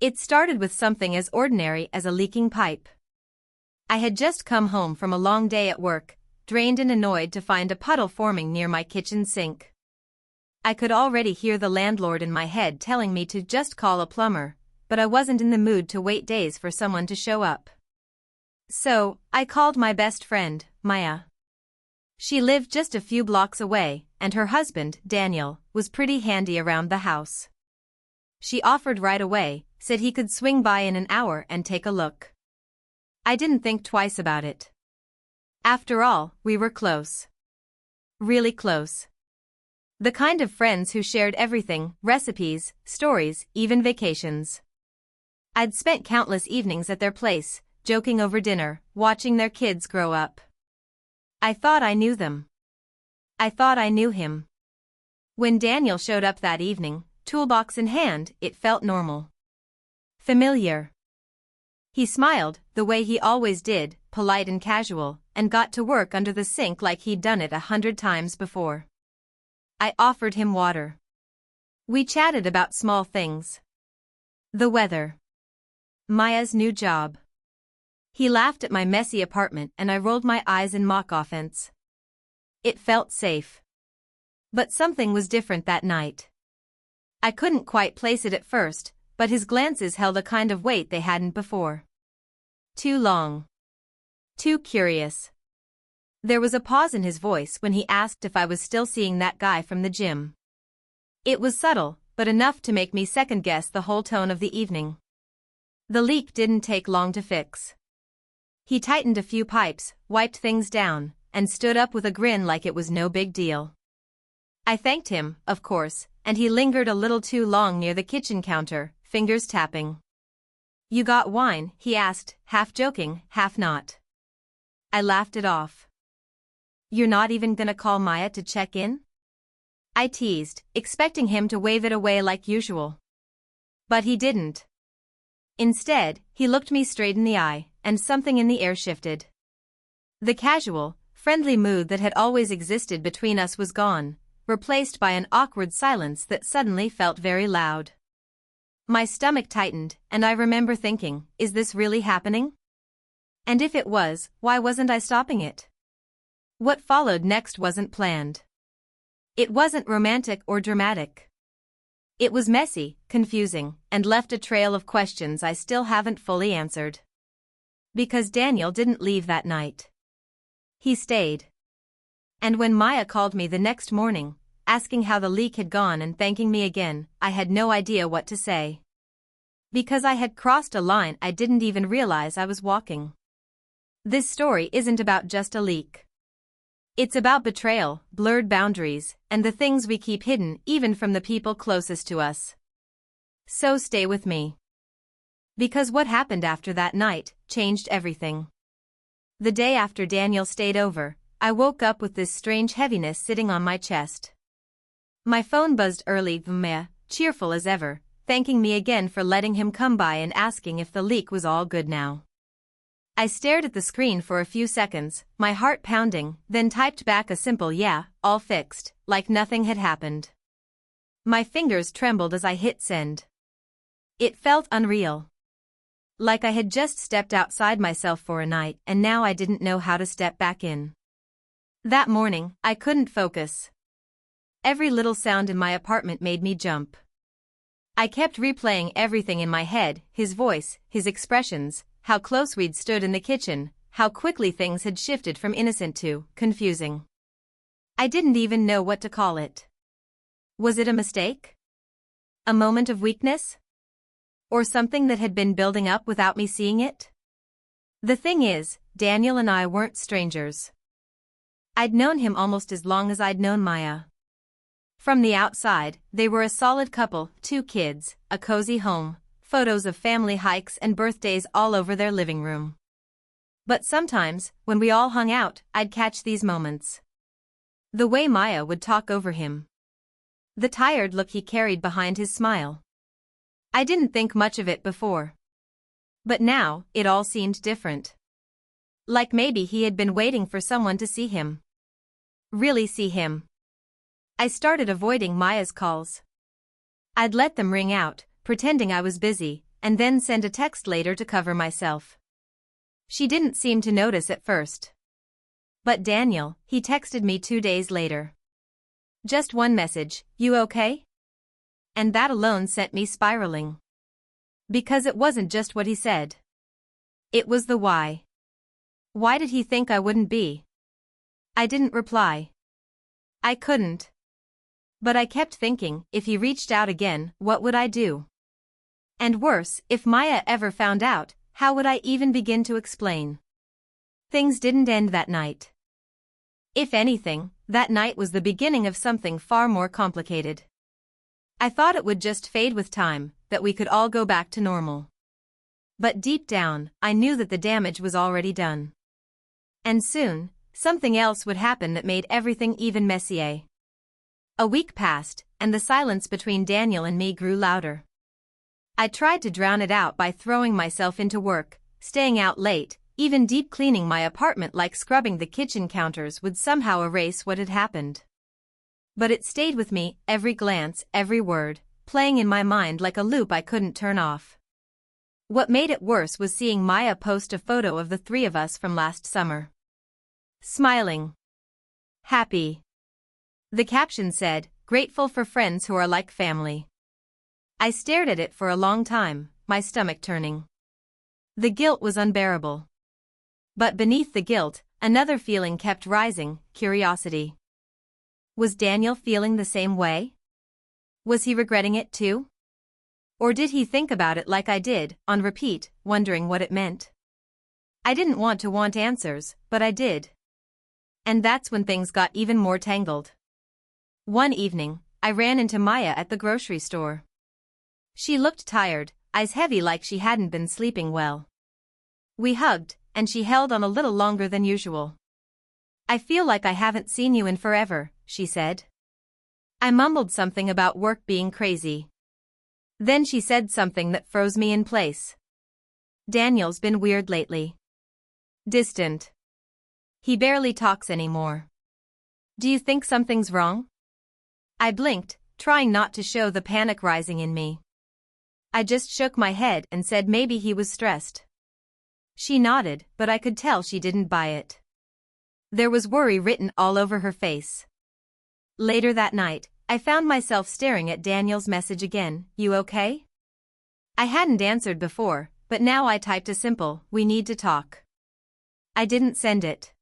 It started with something as ordinary as a leaking pipe. I had just come home from a long day at work, drained and annoyed to find a puddle forming near my kitchen sink. I could already hear the landlord in my head telling me to just call a plumber, but I wasn't in the mood to wait days for someone to show up. So, I called my best friend, Maya. She lived just a few blocks away, and her husband, Daniel, was pretty handy around the house. She offered right away, said he could swing by in an hour and take a look. I didn't think twice about it. After all, we were close. Really close. The kind of friends who shared everything, recipes, stories, even vacations. I'd spent countless evenings at their place, joking over dinner, watching their kids grow up. I thought I knew them. I thought I knew him. When Daniel showed up that evening, toolbox in hand, it felt normal. Familiar. He smiled, the way he always did, polite and casual, and got to work under the sink like he'd done it 100 times before. I offered him water. We chatted about small things. The weather. Maya's new job. He laughed at my messy apartment and I rolled my eyes in mock offense. It felt safe. But something was different that night. I couldn't quite place it at first, but his glances held a kind of weight they hadn't before. Too long. Too curious. There was a pause in his voice when he asked if I was still seeing that guy from the gym. It was subtle, but enough to make me second-guess the whole tone of the evening. The leak didn't take long to fix. He tightened a few pipes, wiped things down, and stood up with a grin like it was no big deal. I thanked him, of course, and he lingered a little too long near the kitchen counter, fingers tapping. "You got wine?" he asked, half joking, half not. I laughed it off. "You're not even gonna call Maya to check in?" I teased, expecting him to wave it away like usual. But he didn't. Instead, he looked me straight in the eye, and something in the air shifted. The casual, friendly mood that had always existed between us was gone, replaced by an awkward silence that suddenly felt very loud. My stomach tightened, and I remember thinking, is this really happening? And if it was, why wasn't I stopping it? What followed next wasn't planned. It wasn't romantic or dramatic. It was messy, confusing, and left a trail of questions I still haven't fully answered. Because Daniel didn't leave that night. He stayed. And when Maya called me the next morning, asking how the leak had gone and thanking me again, I had no idea what to say. Because I had crossed a line I didn't even realize I was walking. This story isn't about just a leak. It's about betrayal, blurred boundaries, and the things we keep hidden even from the people closest to us. So stay with me. Because what happened after that night changed everything. The day after Daniel stayed over, I woke up with this strange heaviness sitting on my chest. My phone buzzed early, cheerful as ever, thanking me again for letting him come by and asking if the leak was all good now. I stared at the screen for a few seconds, my heart pounding, then typed back a simple "yeah, all fixed," like nothing had happened. My fingers trembled as I hit send. It felt unreal. Like I had just stepped outside myself for a night and now I didn't know how to step back in. That morning, I couldn't focus. Every little sound in my apartment made me jump. I kept replaying everything in my head, his voice, his expressions, how close we'd stood in the kitchen, how quickly things had shifted from innocent to confusing. I didn't even know what to call it. Was it a mistake? A moment of weakness? Or something that had been building up without me seeing it? The thing is, Daniel and I weren't strangers. I'd known him almost as long as I'd known Maya. From the outside, they were a solid couple, 2 kids, a cozy home, photos of family hikes and birthdays all over their living room. But sometimes, when we all hung out, I'd catch these moments. The way Maya would talk over him. The tired look he carried behind his smile. I didn't think much of it before. But now, it all seemed different. Like maybe he had been waiting for someone to see him. Really see him. I started avoiding Maya's calls. I'd let them ring out, pretending I was busy, and then send a text later to cover myself. She didn't seem to notice at first. But Daniel, he texted me 2 days later. Just one message, "You okay?" And that alone sent me spiraling. Because it wasn't just what he said. It was the why. Why did he think I wouldn't be? I didn't reply. I couldn't. But I kept thinking, if he reached out again, what would I do? And worse, if Maya ever found out, how would I even begin to explain? Things didn't end that night. If anything, that night was the beginning of something far more complicated. I thought it would just fade with time, that we could all go back to normal. But deep down, I knew that the damage was already done. And soon, something else would happen that made everything even messier. A week passed, and the silence between Daniel and me grew louder. I tried to drown it out by throwing myself into work, staying out late, even deep cleaning my apartment like scrubbing the kitchen counters would somehow erase what had happened. But it stayed with me, every glance, every word, playing in my mind like a loop I couldn't turn off. What made it worse was seeing Maya post a photo of the three of us from last summer. Smiling. Happy. The caption said, "Grateful for friends who are like family." I stared at it for a long time, my stomach turning. The guilt was unbearable. But beneath the guilt, another feeling kept rising, curiosity. Was Daniel feeling the same way? Was he regretting it too? Or did he think about it like I did, on repeat, wondering what it meant? I didn't want to want answers, but I did. And that's when things got even more tangled. One evening, I ran into Maya at the grocery store. She looked tired, eyes heavy like she hadn't been sleeping well. We hugged, and she held on a little longer than usual. "I feel like I haven't seen you in forever," she said. I mumbled something about work being crazy. Then she said something that froze me in place. "Daniel's been weird lately. Distant. He barely talks anymore. Do you think something's wrong?" I blinked, trying not to show the panic rising in me. I just shook my head and said maybe he was stressed. She nodded, but I could tell she didn't buy it. There was worry written all over her face. Later that night, I found myself staring at Daniel's message again, "You okay?" I hadn't answered before, but now I typed a simple, "We need to talk." I didn't send it.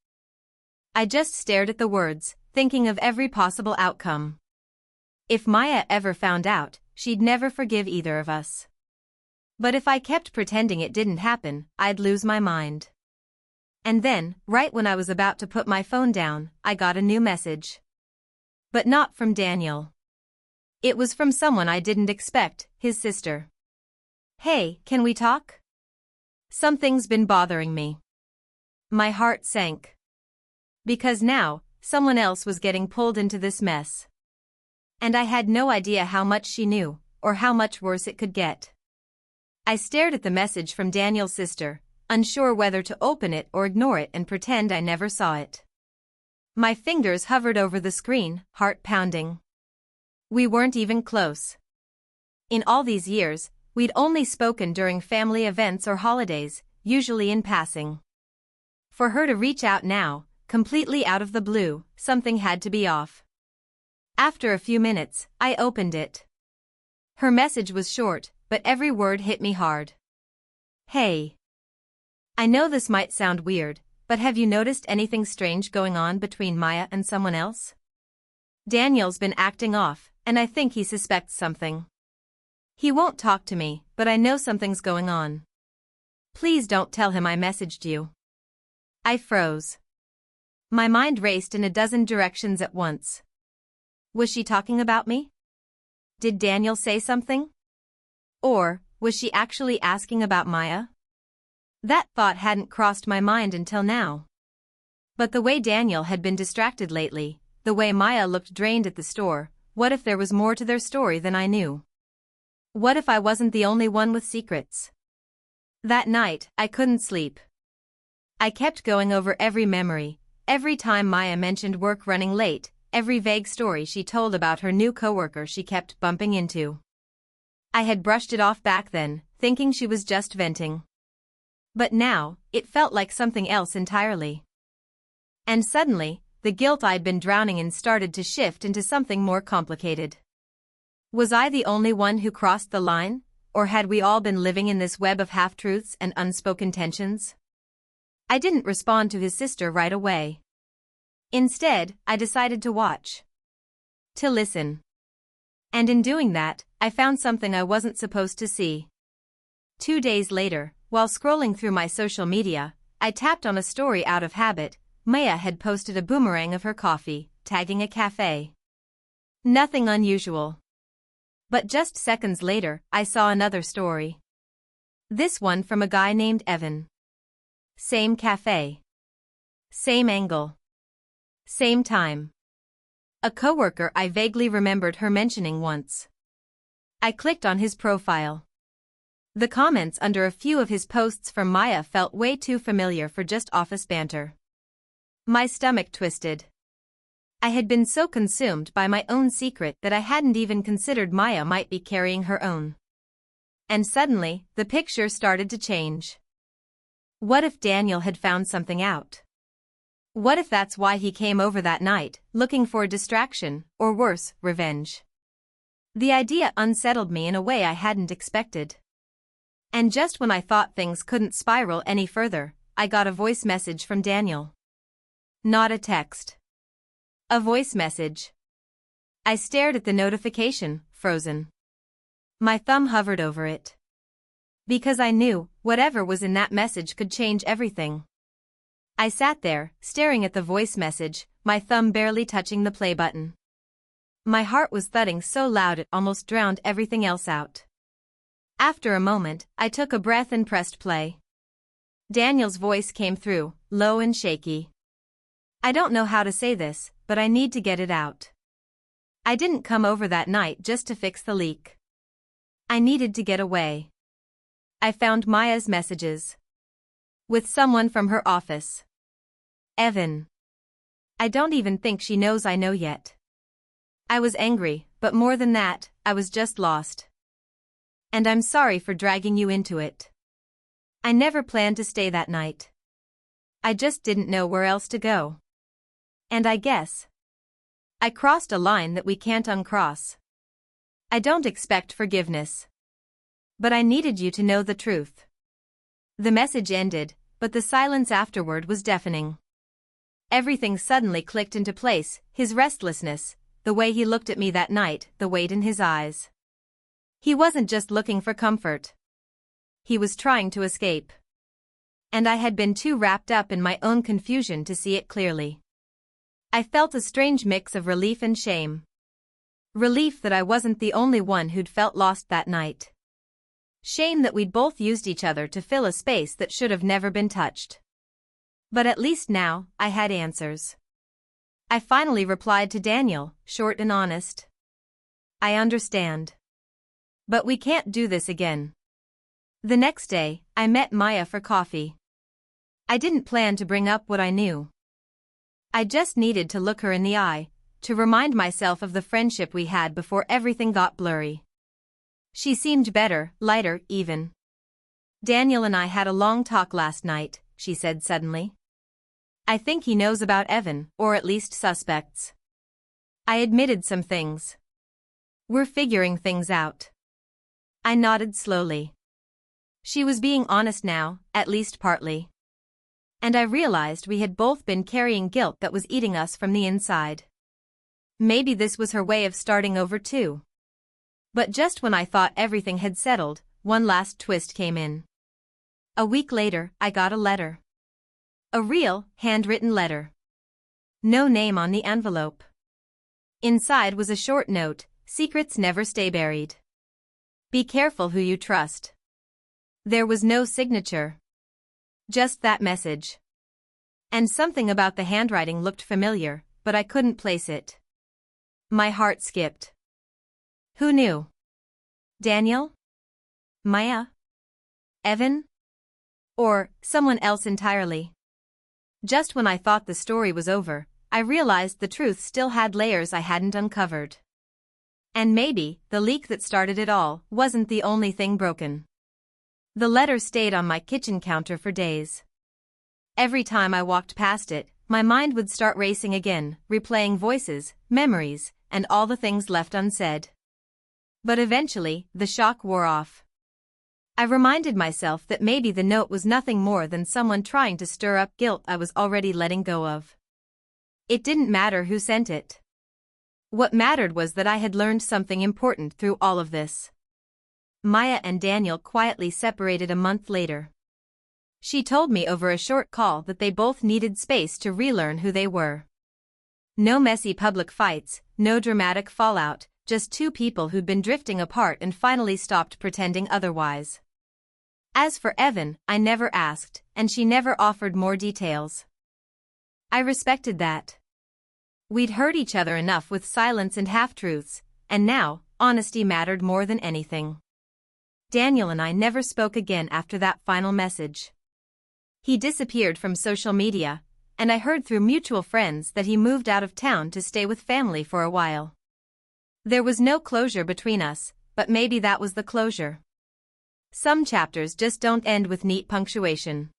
I just stared at the words, thinking of every possible outcome. If Maya ever found out, she'd never forgive either of us. But if I kept pretending it didn't happen, I'd lose my mind. And then, right when I was about to put my phone down, I got a new message. But not from Daniel. It was from someone I didn't expect, his sister. "Hey, can we talk? Something's been bothering me." My heart sank. Because now, someone else was getting pulled into this mess. And I had no idea how much she knew, or how much worse it could get. I stared at the message from Daniel's sister, unsure whether to open it or ignore it and pretend I never saw it. My fingers hovered over the screen, heart pounding. We weren't even close. In all these years, we'd only spoken during family events or holidays, usually in passing. For her to reach out now, completely out of the blue, something had to be off. After a few minutes, I opened it. Her message was short, but every word hit me hard. "Hey. I know this might sound weird, but have you noticed anything strange going on between Maya and someone else? Daniel's been acting off, and I think he suspects something. He won't talk to me, but I know something's going on. Please don't tell him I messaged you." I froze. My mind raced in a dozen directions at once. Was she talking about me? Did Daniel say something? Or, was she actually asking about Maya? That thought hadn't crossed my mind until now. But the way Daniel had been distracted lately, the way Maya looked drained at the store, what if there was more to their story than I knew? What if I wasn't the only one with secrets? That night, I couldn't sleep. I kept going over every memory, every time Maya mentioned work running late, every vague story she told about her new coworker she kept bumping into. I had brushed it off back then, thinking she was just venting. But now, it felt like something else entirely. And suddenly, the guilt I'd been drowning in started to shift into something more complicated. Was I the only one who crossed the line, or had we all been living in this web of half-truths and unspoken tensions? I didn't respond to his sister right away. Instead, I decided to watch. To listen. And in doing that, I found something I wasn't supposed to see. 2 days later, while scrolling through my social media, I tapped on a story out of habit. Maya had posted a boomerang of her coffee, tagging a cafe. Nothing unusual. But just seconds later, I saw another story. This one from a guy named Evan. Same cafe. Same angle. Same time. A coworker I vaguely remembered her mentioning once. I clicked on his profile. The comments under a few of his posts from Maya felt way too familiar for just office banter. My stomach twisted. I had been so consumed by my own secret that I hadn't even considered Maya might be carrying her own. And suddenly, the picture started to change. What if Daniel had found something out? What if that's why he came over that night, looking for a distraction, or worse, revenge? The idea unsettled me in a way I hadn't expected. And just when I thought things couldn't spiral any further, I got a voice message from Daniel. Not a text. A voice message. I stared at the notification, frozen. My thumb hovered over it. Because I knew, whatever was in that message could change everything. I sat there, staring at the voice message, my thumb barely touching the play button. My heart was thudding so loud it almost drowned everything else out. After a moment, I took a breath and pressed play. Daniel's voice came through, low and shaky. I don't know how to say this, but I need to get it out. I didn't come over that night just to fix the leak. I needed to get away. I found Maya's messages. With someone from her office. Evan. I don't even think she knows I know yet. I was angry, but more than that, I was just lost. And I'm sorry for dragging you into it. I never planned to stay that night. I just didn't know where else to go. And I guess I crossed a line that we can't uncross. I don't expect forgiveness. But I needed you to know the truth. The message ended, but the silence afterward was deafening. Everything suddenly clicked into place, his restlessness, the way he looked at me that night, the weight in his eyes. He wasn't just looking for comfort. He was trying to escape. And I had been too wrapped up in my own confusion to see it clearly. I felt a strange mix of relief and shame. Relief that I wasn't the only one who'd felt lost that night. Shame that we'd both used each other to fill a space that should have never been touched. But at least now, I had answers. I finally replied to Daniel, short and honest. I understand. But we can't do this again. The next day, I met Maya for coffee. I didn't plan to bring up what I knew. I just needed to look her in the eye, to remind myself of the friendship we had before everything got blurry. She seemed better, lighter, even. Daniel and I had a long talk last night, she said suddenly. I think he knows about Evan, or at least suspects. I admitted some things. We're figuring things out. I nodded slowly. She was being honest now, at least partly. And I realized we had both been carrying guilt that was eating us from the inside. Maybe this was her way of starting over too. But just when I thought everything had settled, one last twist came in. A week later, I got a letter. A real, handwritten letter. No name on the envelope. Inside was a short note, secrets never stay buried. Be careful who you trust. There was no signature. Just that message. And something about the handwriting looked familiar, but I couldn't place it. My heart skipped. Who knew? Daniel? Maya? Evan? Or someone else entirely? Just when I thought the story was over, I realized the truth still had layers I hadn't uncovered. And maybe, the leak that started it all wasn't the only thing broken. The letter stayed on my kitchen counter for days. Every time I walked past it, my mind would start racing again, replaying voices, memories, and all the things left unsaid. But eventually, the shock wore off. I reminded myself that maybe the note was nothing more than someone trying to stir up guilt I was already letting go of. It didn't matter who sent it. What mattered was that I had learned something important through all of this. Maya and Daniel quietly separated a month later. She told me over a short call that they both needed space to relearn who they were. No messy public fights, no dramatic fallout, just two people who'd been drifting apart and finally stopped pretending otherwise. As for Evan, I never asked, and she never offered more details. I respected that. We'd hurt each other enough with silence and half-truths, and now, honesty mattered more than anything. Daniel and I never spoke again after that final message. He disappeared from social media, and I heard through mutual friends that he moved out of town to stay with family for a while. There was no closure between us, but maybe that was the closure. Some chapters just don't end with neat punctuation.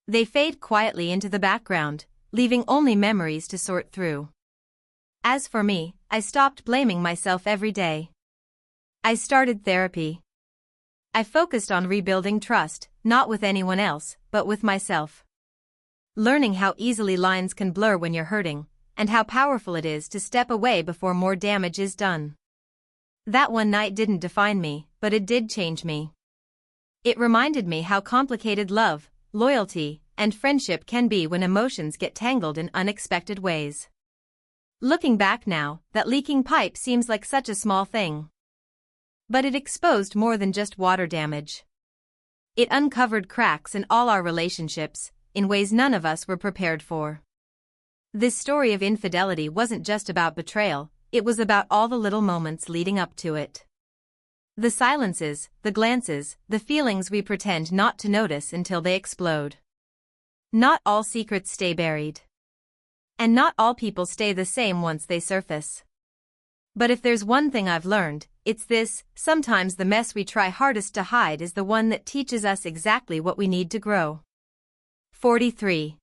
They fade quietly into the background, leaving only memories to sort through. As for me, I stopped blaming myself every day. I started therapy. I focused on rebuilding trust, not with anyone else, but with myself. Learning how easily lines can blur when you're hurting, and how powerful it is to step away before more damage is done. That one night didn't define me, but it did change me. It reminded me how complicated love, loyalty, and friendship can be when emotions get tangled in unexpected ways. Looking back now, that leaking pipe seems like such a small thing. But it exposed more than just water damage. It uncovered cracks in all our relationships, in ways none of us were prepared for. This story of infidelity wasn't just about betrayal, it was about all the little moments leading up to it. The silences, the glances, the feelings we pretend not to notice until they explode. Not all secrets stay buried. And not all people stay the same once they surface. But if there's one thing I've learned, it's this: sometimes the mess we try hardest to hide is the one that teaches us exactly what we need to grow. 43.